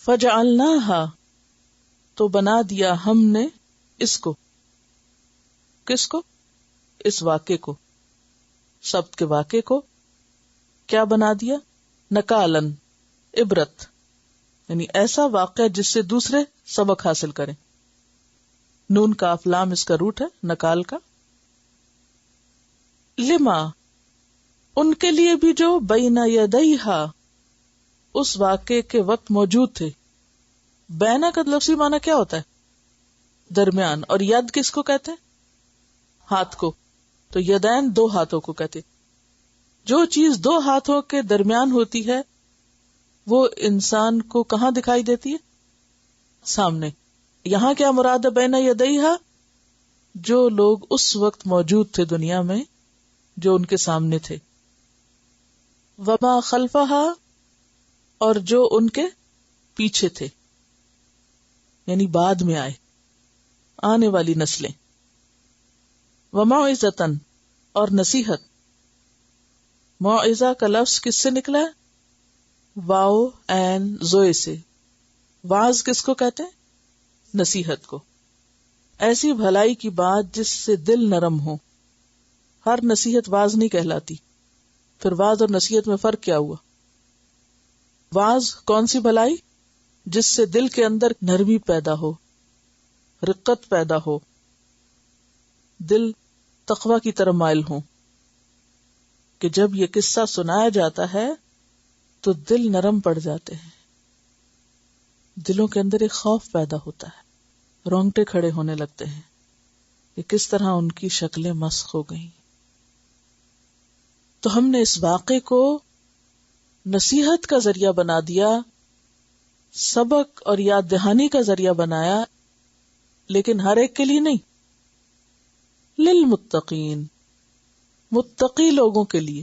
فجعلناها تو بنا دیا ہم نے اس کو. کس کو؟ اس واقعے کو، سبت کے واقعے کو کیا بنا دیا؟ نکالن، عبرت، یعنی ایسا واقعہ جس سے دوسرے سبق حاصل کریں. نون کاف لام اس کا روٹ ہے نکال کا. لما ان کے لیے بھی جو بین یدیہا اس واقعے کے وقت موجود تھے. بینا کا لفظی معنی کیا ہوتا ہے؟ درمیان. اور ید کس کو کہتے ہیں؟ ہاتھ کو. تو یدین دو ہاتھوں کو کہتے. جو چیز دو ہاتھوں کے درمیان ہوتی ہے وہ انسان کو کہاں دکھائی دیتی ہے؟ سامنے. یہاں کیا مراد ہے بین یدیہا؟ جو لوگ اس وقت موجود تھے دنیا میں جو ان کے سامنے تھے. وما خلفہا اور جو ان کے پیچھے تھے، یعنی بعد میں آنے والی نسلیں. وموعظۃً اور نصیحت. موعظہ کا لفظ کس سے نکلا ہے؟ واو این زوئے سے. واعظ کس کو کہتے ہیں؟ نصیحت کو. ایسی بھلائی کی بات جس سے دل نرم ہو. ہر نصیحت واعظ نہیں کہلاتی. پھر واعظ اور نصیحت میں فرق کیا ہوا؟ واعظ کون سی بھلائی؟ جس سے دل کے اندر نرمی پیدا ہو، رقت پیدا ہو، دل تقوی کی طرف مائل ہو، کہ جب یہ قصہ سنایا جاتا ہے تو دل نرم پڑ جاتے ہیں، دلوں کے اندر ایک خوف پیدا ہوتا ہے، رونگٹے کھڑے ہونے لگتے ہیں کہ کس طرح ان کی شکلیں مسخ ہو گئیں. تو ہم نے اس واقعے کو نصیحت کا ذریعہ بنا دیا، سبق اور یاد دہانی کا ذریعہ بنایا، لیکن ہر ایک کے لیے نہیں. للمتقین، متقی لوگوں کے لیے.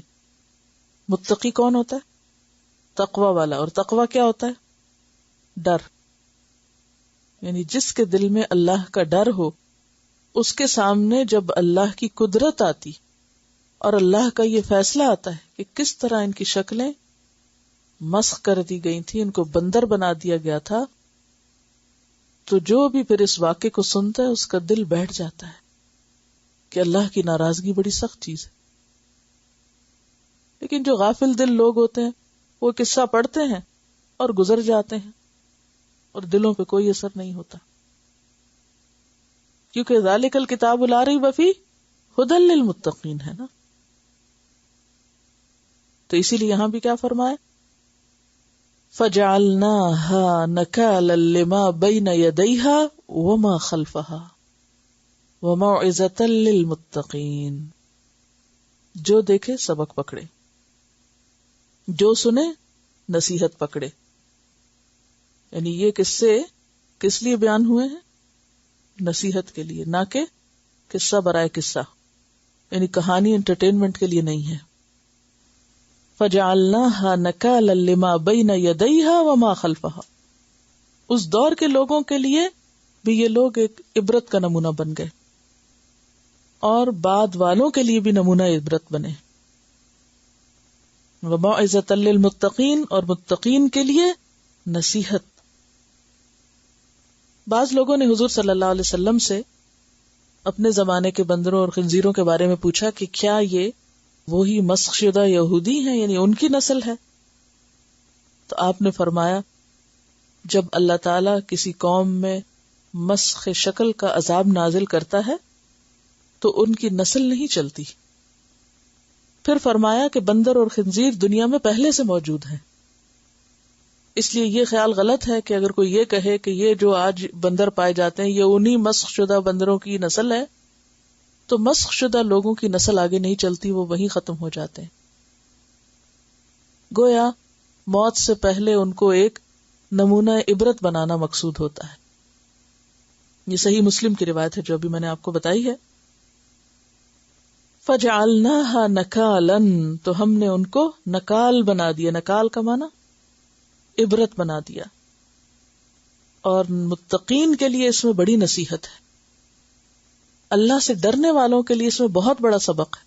متقی کون ہوتا ہے؟ تقوی والا. اور تقوی کیا ہوتا ہے؟ ڈر. یعنی جس کے دل میں اللہ کا ڈر ہو، اس کے سامنے جب اللہ کی قدرت آتی اور اللہ کا یہ فیصلہ آتا ہے کہ کس طرح ان کی شکلیں مسخ کر دی گئی تھی، ان کو بندر بنا دیا گیا تھا، تو جو بھی پھر اس واقعے کو سنتا ہے اس کا دل بیٹھ جاتا ہے کہ اللہ کی ناراضگی بڑی سخت چیز ہے. لیکن جو غافل دل لوگ ہوتے ہیں وہ قصہ پڑھتے ہیں اور گزر جاتے ہیں اور دلوں پہ کوئی اثر نہیں ہوتا، کیونکہ ذالک الکتاب لا ریب فیہ ھدی للمتقین ہے نا. تو اسی لیے یہاں بھی کیا فرمائے؟ فَجَعَلْنَاهَا نَكَالًا لِمَا بَيْنَ يَدَيْهَا وَمَا خَلْفَهَا وَمَوْعِظَةً لِلْمُتَّقِينَ. جو دیکھے سبق پکڑے، جو سنے نصیحت پکڑے. یعنی یہ قصے کس لیے بیان ہوئے ہیں؟ نصیحت کے لیے، نہ کہ قصہ برائے قصہ. یعنی کہانی انٹرٹینمنٹ کے لیے نہیں ہے. فَجَعَلْنَاهَا نَكَالًا لِمَا بَيْنَ يَدَيْهَا وَمَا خَلْفَهَا. اس دور کے لوگوں کے لیے بھی یہ لوگ ایک عبرت کا نمونہ بن گئے، اور بعد والوں کے لیے بھی نمونہ عبرت بنے. وَمَوْعِظَةً لِلْمُتَّقِينَ اور متقین کے لیے نصیحت. بعض لوگوں نے حضور صلی اللہ علیہ وسلم سے اپنے زمانے کے بندروں اور خنزیروں کے بارے میں پوچھا کہ کیا یہ وہی مسخ شدہ یہودی ہیں، یعنی ان کی نسل ہے؟ تو آپ نے فرمایا جب اللہ تعالیٰ کسی قوم میں مسخ شکل کا عذاب نازل کرتا ہے تو ان کی نسل نہیں چلتی. پھر فرمایا کہ بندر اور خنزیر دنیا میں پہلے سے موجود ہیں، اس لیے یہ خیال غلط ہے کہ اگر کوئی یہ کہے کہ یہ جو آج بندر پائے جاتے ہیں یہ انہی مسخ شدہ بندروں کی نسل ہے، تو مسخ شدہ لوگوں کی نسل آگے نہیں چلتی، وہ وہیں ختم ہو جاتے ہیں. گویا موت سے پہلے ان کو ایک نمونہ عبرت بنانا مقصود ہوتا ہے. یہ صحیح مسلم کی روایت ہے جو ابھی میں نے آپ کو بتائی ہے. فَجَعَلْنَاهَا نَكَالًا تو ہم نے ان کو نکال بنا دیا. نکال کا معنی عبرت بنا دیا. اور متقین کے لیے اس میں بڑی نصیحت ہے. اللہ سے ڈرنے والوں کے لیے اس میں بہت بڑا سبق ہے.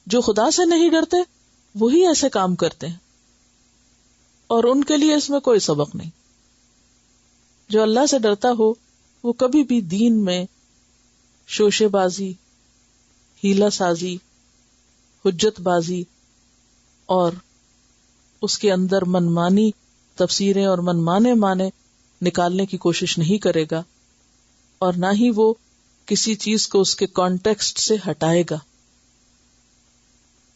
جو خدا سے نہیں ڈرتے وہی ایسے کام کرتے ہیں، اور ان کے لیے اس میں کوئی سبق نہیں. جو اللہ سے ڈرتا ہو وہ کبھی بھی دین میں شوشے بازی، ہیلا سازی، حجت بازی اور اس کے اندر منمانی تفسیریں اور منمانے معنی نکالنے کی کوشش نہیں کرے گا، اور نہ ہی وہ کسی چیز کو اس کے کانٹیکسٹ سے ہٹائے گا.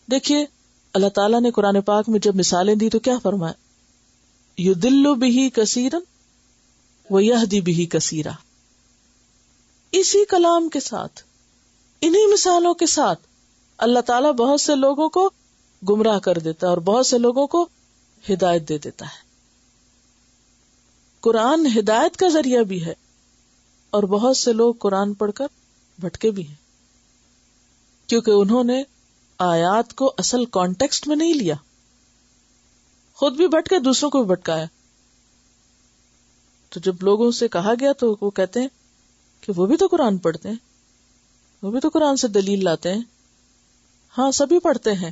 دیکھیے اللہ تعالیٰ نے قرآن پاک میں جب مثالیں دی تو کیا فرمایا؟ یضل بہ کثیرا ویہدی بہ کثیرا. اسی کلام کے ساتھ، انہی مثالوں کے ساتھ اللہ تعالیٰ بہت سے لوگوں کو گمراہ کر دیتا ہے اور بہت سے لوگوں کو ہدایت دے دیتا ہے. قرآن ہدایت کا ذریعہ بھی ہے اور بہت سے لوگ قرآن پڑھ کر بھٹکے بھی ہیں، کیونکہ انہوں نے آیات کو اصل کانٹیکسٹ میں نہیں لیا، خود بھی بھٹکے دوسروں کو بھی بھٹکایا. تو جب لوگوں سے کہا گیا تو وہ کہتے ہیں کہ وہ بھی تو قرآن پڑھتے ہیں، وہ بھی تو قرآن سے دلیل لاتے ہیں. ہاں سبھی پڑھتے ہیں،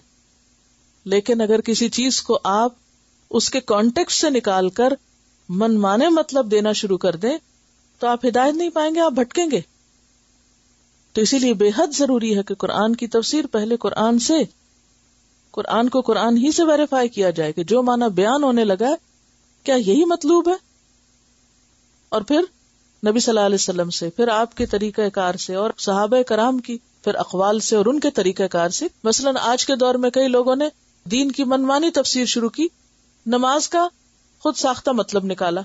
لیکن اگر کسی چیز کو آپ اس کے کانٹیکسٹ سے نکال کر من مانے مطلب دینا شروع کر دیں تو آپ ہدایت نہیں پائیں گے، آپ بھٹکیں گے. تو اسی لیے بے حد ضروری ہے کہ قرآن کی تفسیر پہلے قرآن کو قرآن ہی سے ویریفائی کیا جائے کہ جو معنی بیان ہونے لگا ہے کیا یہی مطلوب ہے، اور پھر نبی صلی اللہ علیہ وسلم سے، پھر آپ کے طریقہ کار سے اور صحابہ کرام کی پھر اقوال سے اور ان کے طریقہ کار سے. مثلاً آج کے دور میں کئی لوگوں نے دین کی منمانی تفسیر شروع کی، نماز کا خود ساختہ مطلب نکالا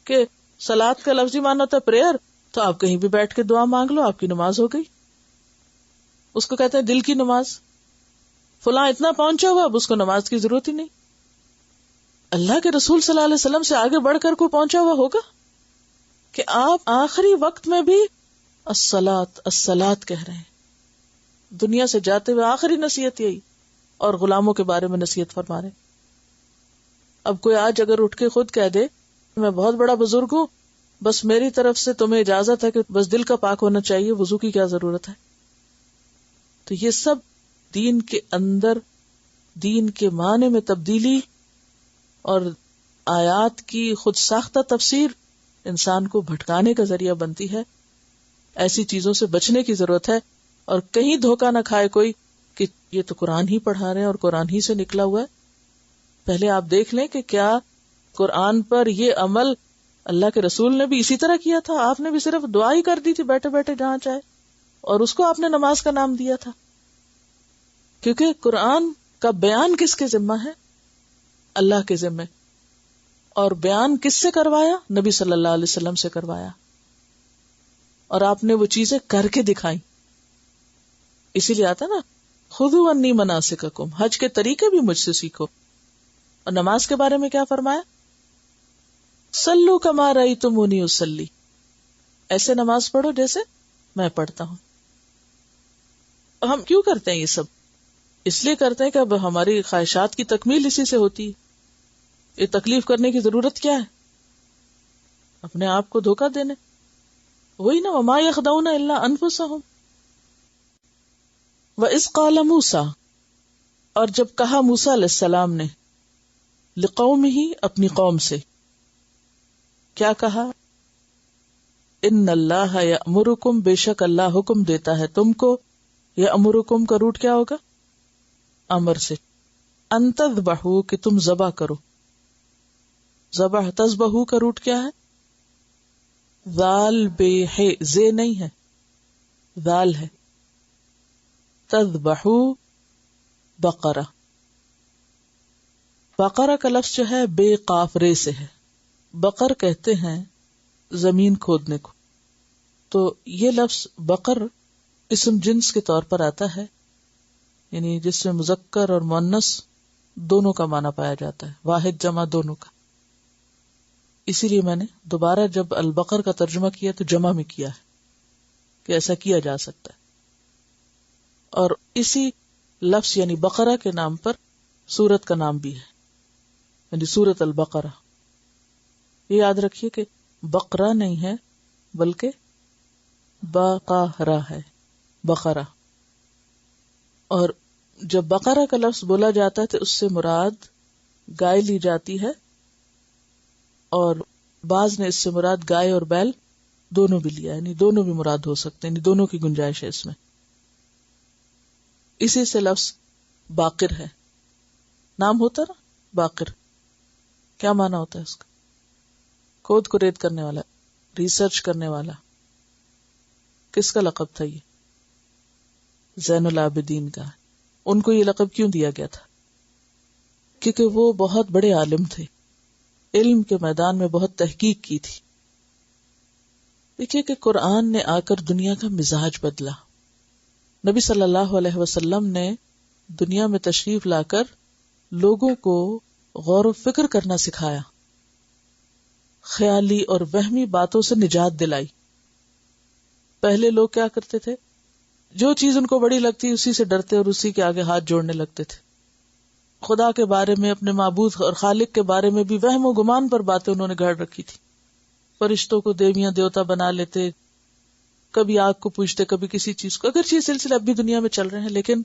کہ صلاۃ کا لفظی معنی ہوتا ہے پریئر، تو آپ کہیں بھی بیٹھ کے دعا مانگ لو، آپ کی نماز ہو گئی. اس کو کہتے ہیں دل کی نماز. فلاں اتنا پہنچا ہوا اب اس کو نماز کی ضرورت ہی نہیں. اللہ کے رسول صلی اللہ علیہ وسلم سے آگے بڑھ کر کوئی پہنچا ہوا ہوگا کہ آپ آخری وقت میں بھی الصلاۃ الصلاۃ کہہ رہے ہیں. دنیا سے جاتے ہوئے آخری نصیحت یہی، اور غلاموں کے بارے میں نصیحت فرما رہے. اب کوئی آج اگر اٹھ کے خود کہہ دے میں بہت بڑا بزرگ ہوں، بس میری طرف سے تمہیں اجازت ہے کہ بس دل کا پاک ہونا چاہیے، وضو کی کیا ضرورت ہے. تو یہ سب دین کے اندر دین کے معنی میں تبدیلی اور آیات کی خود ساختہ تفسیر انسان کو بھٹکانے کا ذریعہ بنتی ہے. ایسی چیزوں سے بچنے کی ضرورت ہے، اور کہیں دھوکہ نہ کھائے کوئی کہ یہ تو قرآن ہی پڑھا رہے ہیں اور قرآن ہی سے نکلا ہوا ہے. پہلے آپ دیکھ لیں کہ کیا قرآن پر یہ عمل اللہ کے رسول نے بھی اسی طرح کیا تھا؟ آپ نے بھی صرف دعا ہی کر دی تھی بیٹھے بیٹھے جہاں چاہے، اور اس کو آپ نے نماز کا نام دیا تھا. کیونکہ قرآن کا بیان کس کے ذمہ ہے؟ اللہ کے ذمہ. اور بیان کس سے کروایا؟ نبی صلی اللہ علیہ وسلم سے کروایا، اور آپ نے وہ چیزیں کر کے دکھائی. اسی لیے آتا نا خذوا انی مناسککم، حج کے طریقے بھی مجھ سے سیکھو. اور نماز کے بارے میں کیا فرمایا؟ صلو کما رأیتمونی اصلی، ایسے نماز پڑھو جیسے میں پڑھتا ہوں. ہم کیوں کرتے ہیں یہ سب؟ اس لیے کرتے ہیں کہ اب ہماری خواہشات کی تکمیل اسی سے ہوتی ہے. یہ تکلیف کرنے کی ضرورت کیا ہے؟ اپنے آپ کو دھوکہ دینے. وہی نا وما یخدعون الا انفسہم. وَإِذْ قَالَ مُوسیٰ، اور جب کہا موسیٰ علیہ السلام نے، لقومہ، اپنی قوم سے، کیا کہا؟ ان اللہ یأمرکم، بے شک اللہ حکم دیتا ہے تم کو. یأمرکم کا روٹ کیا ہوگا؟ امر سے. ان تذبحوا، کہ تم ذبح کرو. ذبح تذبحوا کا روٹ کیا ہے؟ ذال بے ہے، زے نہیں ہے، ذال ہے. تذبحوا بقرہ. بقرہ کا لفظ جو ہے بے قاف رے سے ہے. بقر کہتے ہیں زمین کھودنے کو. تو یہ لفظ بقر اسم جنس کے طور پر آتا ہے، یعنی جس میں مذکر اور مؤنث دونوں کا معنی پایا جاتا ہے، واحد جمع دونوں کا. اسی لیے میں نے دوبارہ جب البقر کا ترجمہ کیا تو جمع میں کیا ہے کہ ایسا کیا جا سکتا ہے. اور اسی لفظ یعنی بقرہ کے نام پر سورت کا نام بھی ہے، یعنی سورت البقرہ. یہ یاد رکھیے کہ بقرہ نہیں ہے بلکہ بقرہ ہے، بقرہ. اور جب بقرہ کا لفظ بولا جاتا ہے تو اس سے مراد گائے لی جاتی ہے، اور بعض نے اس سے مراد گائے اور بیل دونوں بھی لیا، یعنی دونوں بھی مراد ہو سکتے ہیں، یعنی دونوں کی گنجائش ہے اس میں. اسی سے لفظ باقر ہے، نام ہوتا نا باقر، کیا معنی ہوتا ہے اس کا؟ کھود کرید کرنے والا، ریسرچ کرنے والا. کس کا لقب تھا یہ؟ زین العابدین کا. ان کو یہ لقب کیوں دیا گیا تھا؟ کیونکہ وہ بہت بڑے عالم تھے، علم کے میدان میں بہت تحقیق کی تھی. دیکھیے کہ قرآن نے آ کر دنیا کا مزاج بدلا. نبی صلی اللہ علیہ وسلم نے دنیا میں تشریف لا کر لوگوں کو غور و فکر کرنا سکھایا، خیالی اور وہمی باتوں سے نجات دلائی. پہلے لوگ کیا کرتے تھے؟ جو چیز ان کو بڑی لگتی اسی سے ڈرتے اور اسی کے آگے ہاتھ جوڑنے لگتے تھے. خدا کے بارے میں، اپنے معبود اور خالق کے بارے میں بھی وہم و گمان پر باتیں انہوں نے گھڑ رکھی تھی. فرشتوں کو دیویاں دیوتا بنا لیتے، کبھی آگ کو پوجتے، کبھی کسی چیز کو. اگرچہ یہ سلسلے اب بھی دنیا میں چل رہے ہیں، لیکن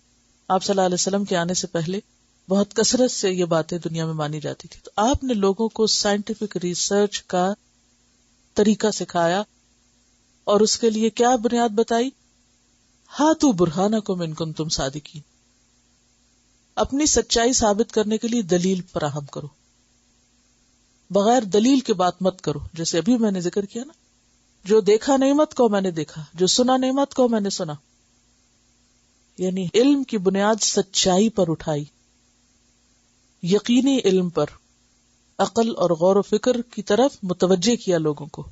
آپ صلی اللہ علیہ وسلم کے آنے سے پہلے بہت کثرت سے یہ باتیں دنیا میں مانی جاتی تھی. تو آپ نے لوگوں کو سائنٹیفک ریسرچ کا طریقہ سکھایا اور اس کے لیے کیا بنیاد بتائی؟ ہاتھو برہانکم ان کنتم صادقین. اپنی سچائی ثابت کرنے کے لیے دلیل فراہم کرو، بغیر دلیل کے بات مت کرو. جیسے ابھی میں نے ذکر کیا نا، جو دیکھا نہیں مت کو میں نے دیکھا، جو سنا نہیں مت کو میں نے سنا. یعنی علم کی بنیاد سچائی پر اٹھائی، یقینی علم پر، عقل اور غور و فکر کی طرف متوجہ کیا لوگوں کو.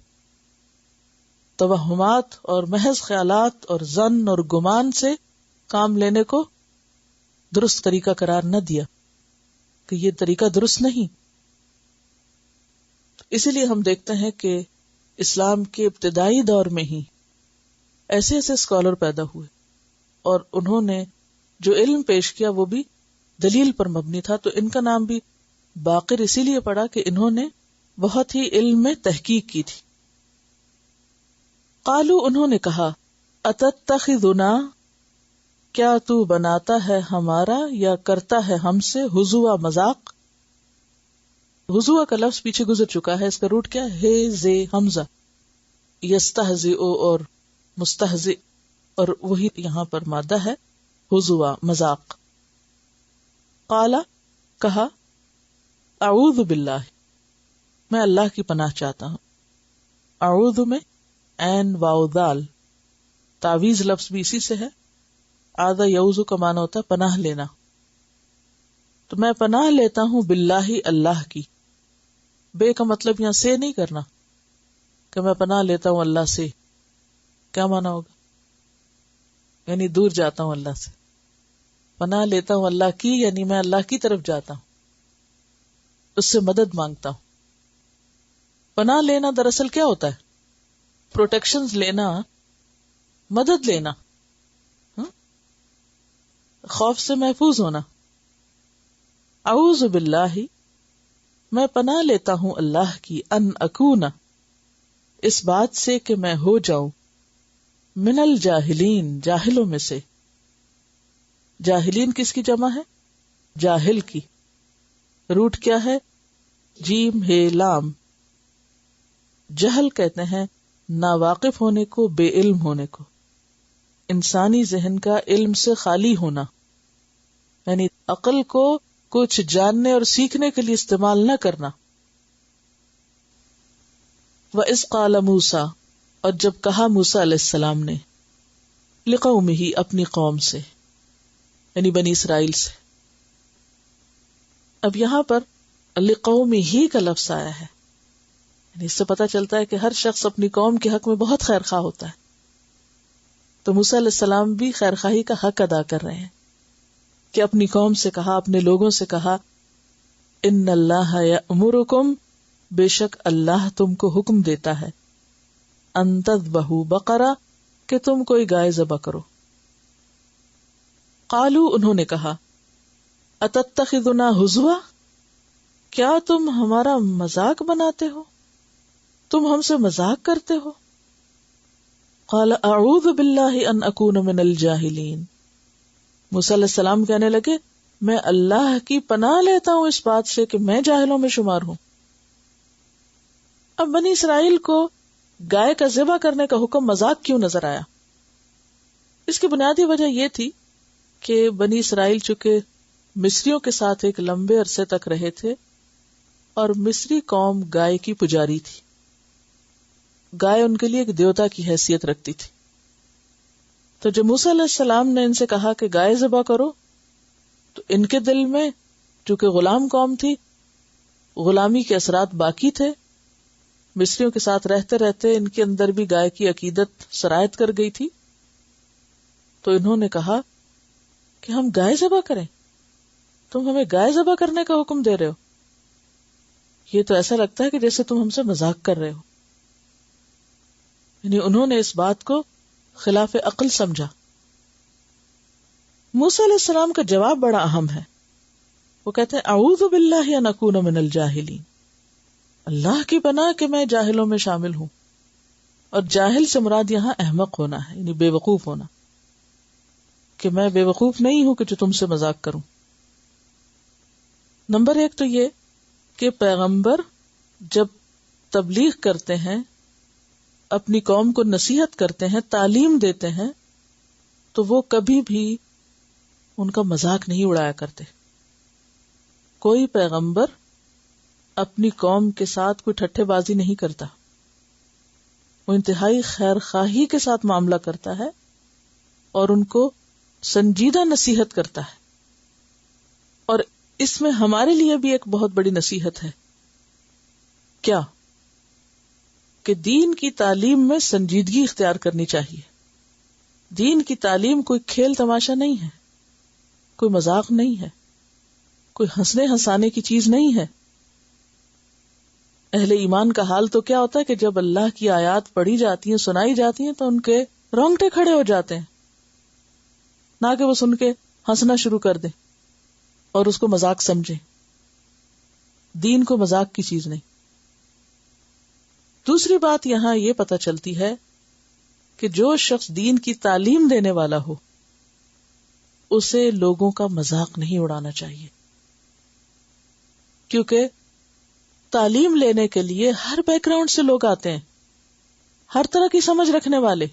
توہمات اور محض خیالات اور ظن اور گمان سے کام لینے کو درست طریقہ قرار نہ دیا کہ یہ طریقہ درست نہیں. اسی لیے ہم دیکھتے ہیں کہ اسلام کے ابتدائی دور میں ہی ایسے ایسے اسکالر پیدا ہوئے اور انہوں نے جو علم پیش کیا وہ بھی دلیل پر مبنی تھا. تو ان کا نام بھی باقر اسی لیے پڑا کہ انہوں نے بہت ہی علم میں تحقیق کی تھی. قالو انہوں نے کہا، اتتخذنا کیا تو بناتا ہے ہمارا یا کرتا ہے ہم سے ہزوا مذاق. ہزوا کا لفظ پیچھے گزر چکا ہے، اس کا روٹ کیا ہے؟ زے حمزہ، یستہزئ اور مستہزئ، اور وہی یہاں پر مادہ ہے ہزوا مذاق. قالا کہا، اعوذ باللہ میں اللہ کی پناہ چاہتا ہوں. اعوذ میں عین واو دال، تعویذ لفظ بھی اسی سے ہے. آذا یعوذ کا معنی ہوتا ہے پناہ لینا. تو میں پناہ لیتا ہوں باللہ اللہ کی. بے کا مطلب یہاں سے نہیں کرنا کہ میں پناہ لیتا ہوں اللہ سے. کیا معنی ہوگا؟ یعنی دور جاتا ہوں اللہ سے. پناہ لیتا ہوں اللہ کی یعنی میں اللہ کی طرف جاتا ہوں، اس سے مدد مانگتا ہوں. پناہ لینا دراصل کیا ہوتا ہے؟ پروٹیکشنز لینا، مدد لینا، خوف سے محفوظ ہونا. اعوذ باللہ میں پناہ لیتا ہوں اللہ کی، ان اکون اس بات سے کہ میں ہو جاؤں، من الجاہلین جاہلوں میں سے. جاہلین کس کی جمع ہے؟ جاہل کی. روٹ کیا ہے؟ جیم ہے لام. جہل کہتے ہیں ناواقف ہونے کو، بے علم ہونے کو، انسانی ذہن کا علم سے خالی ہونا، یعنی عقل کو کچھ جاننے اور سیکھنے کے لیے استعمال نہ کرنا. وَإِذْ قَالَ مُوسَىٰ اور جب کہا موسیٰ علیہ السلام نے، لِقَوْمِهِ اپنی قوم سے، یعنی بنی اسرائیل سے. اب یہاں پر لِقَوْمِهِ کا لفظ آیا ہے، یعنی اس سے پتہ چلتا ہے کہ ہر شخص اپنی قوم کے حق میں بہت خیر خواہ ہوتا ہے. تو موسیٰ علیہ السلام بھی خیر خواہی کا حق ادا کر رہے ہیں کہ اپنی قوم سے کہا، اپنے لوگوں سے کہا، ان اللہ یأمرکم بے شک اللہ تم کو حکم دیتا ہے، ان تذبحوا بقرہ کہ تم کوئی گائے ذبح کرو. قالو انہوں نے کہا، اتتخذنا ہزوا کیا تم ہمارا مذاق بناتے ہو، تم ہم سے مذاق کرتے ہو. قال اعوذ باللہ ان اکون من الجاہلین. موسیٰ علیہ السلام کہنے لگے، میں اللہ کی پناہ لیتا ہوں اس بات سے کہ میں جاہلوں میں شمار ہوں. اب بنی اسرائیل کو گائے کا ذبح کرنے کا حکم مذاق کیوں نظر آیا؟ اس کی بنیادی وجہ یہ تھی کہ بنی اسرائیل چونکہ مصریوں کے ساتھ ایک لمبے عرصے تک رہے تھے اور مصری قوم گائے کی پجاری تھی. گائے ان کے لیے ایک دیوتا کی حیثیت رکھتی تھی. تو جب موسیٰ علیہ السلام نے ان سے کہا کہ گائے ذبح کرو، تو ان کے دل میں چونکہ غلام قوم تھی، غلامی کے اثرات باقی تھے، مصریوں کے ساتھ رہتے رہتے ان کے اندر بھی گائے کی عقیدت سرایت کر گئی تھی. تو انہوں نے کہا کہ ہم گائے ذبح کریں، تم ہمیں گائے ذبح کرنے کا حکم دے رہے ہو؟ یہ تو ایسا لگتا ہے کہ جیسے تم ہم سے مذاق کر رہے ہو. یعنی انہوں نے اس بات کو خلاف عقل سمجھا. موسیٰ علیہ السلام کا جواب بڑا اہم ہے. وہ کہتے ہیں اعوذ باللہ ان اکون من الجاہلین، اللہ کی پناہ کہ میں جاہلوں میں شامل ہوں. اور جاہل سے مراد یہاں احمق ہونا ہے، یعنی بے وقوف ہونا، کہ میں بے وقوف نہیں ہوں کہ جو تم سے مذاق کروں. نمبر ایک تو یہ کہ پیغمبر جب تبلیغ کرتے ہیں، اپنی قوم کو نصیحت کرتے ہیں، تعلیم دیتے ہیں، تو وہ کبھی بھی ان کا مذاق نہیں اڑایا کرتے. کوئی پیغمبر اپنی قوم کے ساتھ کوئی ٹھٹھے بازی نہیں کرتا. وہ انتہائی خیر خواہی کے ساتھ معاملہ کرتا ہے اور ان کو سنجیدہ نصیحت کرتا ہے. اور اس میں ہمارے لیے بھی ایک بہت بڑی نصیحت ہے. کیا؟ کہ دین کی تعلیم میں سنجیدگی اختیار کرنی چاہیے. دین کی تعلیم کوئی کھیل تماشا نہیں ہے، کوئی مذاق نہیں ہے، کوئی ہنسنے ہنسانے کی چیز نہیں ہے. اہل ایمان کا حال تو کیا ہوتا ہے کہ جب اللہ کی آیات پڑھی جاتی ہیں، سنائی جاتی ہیں، تو ان کے رونگٹے کھڑے ہو جاتے ہیں، نہ کہ وہ سن کے ہنسنا شروع کر دیں اور اس کو مذاق سمجھیں. دین کو مذاق کی چیز نہیں. دوسری بات یہاں یہ پتہ چلتی ہے کہ جو شخص دین کی تعلیم دینے والا ہو، اسے لوگوں کا مذاق نہیں اڑانا چاہیے. کیونکہ تعلیم لینے کے لیے ہر بیک گراؤنڈ سے لوگ آتے ہیں، ہر طرح کی سمجھ رکھنے والے.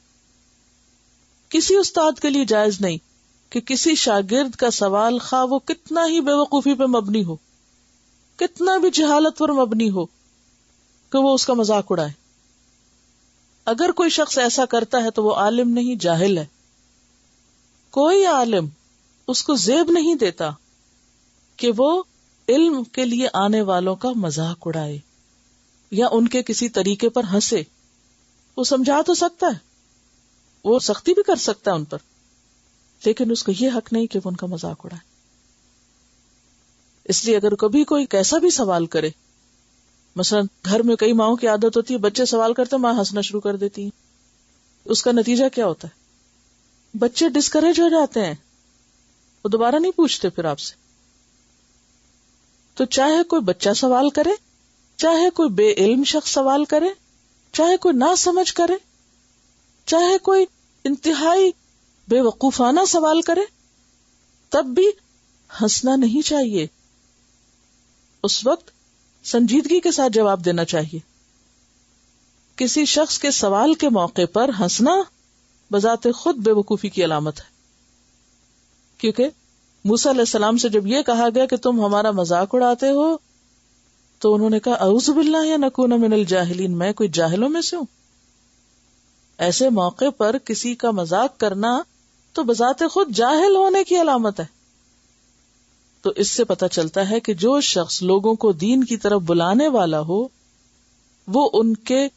کسی استاد کے لیے جائز نہیں کہ کسی شاگرد کا سوال خواہ وہ کتنا ہی بے وقوفی پہ مبنی ہو، کتنا بھی جہالت پر مبنی ہو، کہ وہ اس کا مذاق اڑائے. اگر کوئی شخص ایسا کرتا ہے تو وہ عالم نہیں، جاہل ہے. کوئی عالم اس کو زیب نہیں دیتا کہ وہ علم کے لیے آنے والوں کا مذاق اڑائے یا ان کے کسی طریقے پر ہنسے. وہ سمجھا تو سکتا ہے، وہ سختی بھی کر سکتا ہے ان پر، لیکن اس کو یہ حق نہیں کہ وہ ان کا مذاق اڑائے. اس لیے اگر کبھی کوئی کیسا بھی سوال کرے، مثلا گھر میں کئی ماؤں کی عادت ہوتی ہے، بچے سوال کرتے ماں ہنسنا شروع کر دیتی ہیں. اس کا نتیجہ کیا ہوتا ہے؟ بچے ڈسکریج ہو جاتے ہیں، وہ دوبارہ نہیں پوچھتے پھر آپ سے. تو چاہے کوئی بچہ سوال کرے، چاہے کوئی بے علم شخص سوال کرے، چاہے کوئی نہ سمجھ کرے، چاہے کوئی انتہائی بے وقوفانہ سوال کرے، تب بھی ہنسنا نہیں چاہیے. اس وقت سنجیدگی کے ساتھ جواب دینا چاہیے. کسی شخص کے سوال کے موقع پر ہنسنا بذات خود بے وقوفی کی علامت ہے. کیونکہ موسیٰ علیہ السلام سے جب یہ کہا گیا کہ تم ہمارا مذاق اڑاتے ہو، تو انہوں نے کہا اعوذ باللہ ان اکون من الجاہلین، میں کوئی جاہلوں میں سے ہوں. ایسے موقع پر کسی کا مذاق کرنا تو بذات خود جاہل ہونے کی علامت ہے. تو اس سے پتہ چلتا ہے کہ جو شخص لوگوں کو دین کی طرف بلانے والا ہو، وہ ان کے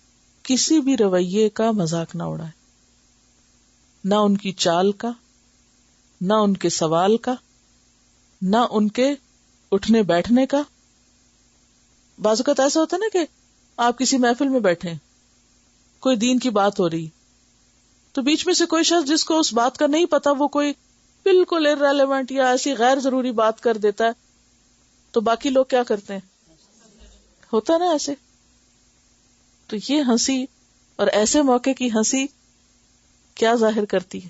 کسی بھی رویے کا مذاق نہ اڑائے، نہ ان کی چال کا، نہ ان کے سوال کا، نہ ان کے اٹھنے بیٹھنے کا. بعض اوقات ایسا ہوتا ہے نا کہ آپ کسی محفل میں بیٹھے ہیں، کوئی دین کی بات ہو رہی، تو بیچ میں سے کوئی شخص جس کو اس بات کا نہیں پتا، وہ کوئی بالکل irrelevant یا ایسی غیر ضروری بات کر دیتا ہے، تو باقی لوگ کیا کرتے ہیں؟ ہوتا نا ایسے. تو یہ ہنسی اور ایسے موقع کی ہنسی کیا ظاہر کرتی ہے؟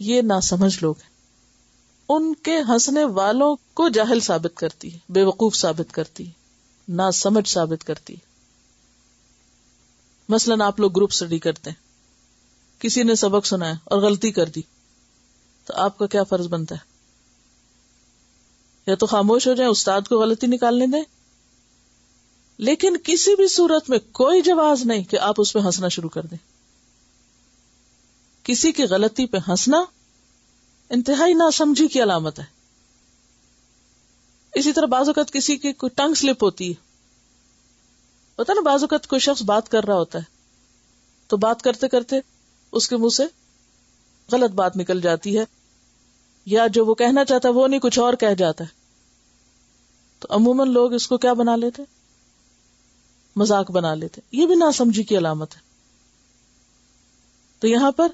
یہ ناسمجھ لوگ ہیں. ان کے ہنسنے والوں کو جاہل ثابت کرتی ہے، بے وقوف ثابت کرتی ہے، ناسمجھ ثابت کرتی ہے. مثلاً آپ لوگ گروپ اسٹڈی کرتے ہیں، کسی نے سبق سنایا اور غلطی کر دی، تو آپ کا کیا فرض بنتا ہے؟ یا تو خاموش ہو جائیں، استاد کو غلطی نکالنے دیں، لیکن کسی بھی صورت میں کوئی جواز نہیں کہ آپ اس پہ ہنسنا شروع کر دیں. کسی کی غلطی پہ ہنسنا انتہائی ناسمجھی کی علامت ہے. اسی طرح بعض اوقات کسی کی کوئی ٹنگ سلپ ہوتی ہے، پتہ نا، بعض اوقات کوئی شخص بات کر رہا ہوتا ہے تو بات کرتے کرتے اس کے منہ سے غلط بات نکل جاتی ہے، یا جو وہ کہنا چاہتا ہے وہ نہیں کچھ اور کہہ جاتا ہے. تو عموماً لوگ اس کو کیا بنا لیتے؟ مذاق بنا لیتے. یہ بھی ناسمجھی کی علامت ہے. تو یہاں پر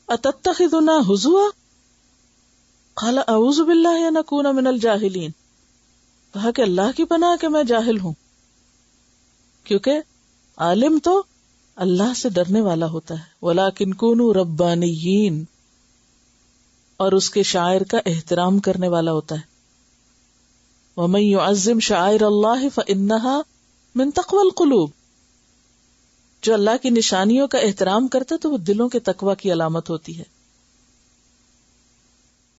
اتتخذنا ہزوا قال اعوذ باللہ ان اکون من الجاہلین، کہا کہ اللہ کی پناہ کہ میں جاہل ہوں، کیونکہ عالم تو اللہ سے ڈرنے والا ہوتا ہے. وَلَٰكِن كُونُوا رَبَّانِيِّينَ، اور اس کے شاعر کا احترام کرنے والا ہوتا ہے. وَمَن يُعَظِّمْ شَعَائِرَ اللَّهِ فَإِنَّهَا مِن تَقْوَى الْقُلُوبِ، جو اللہ کی نشانیوں کا احترام کرتا ہے تو وہ دلوں کے تقوی کی علامت ہوتی ہے.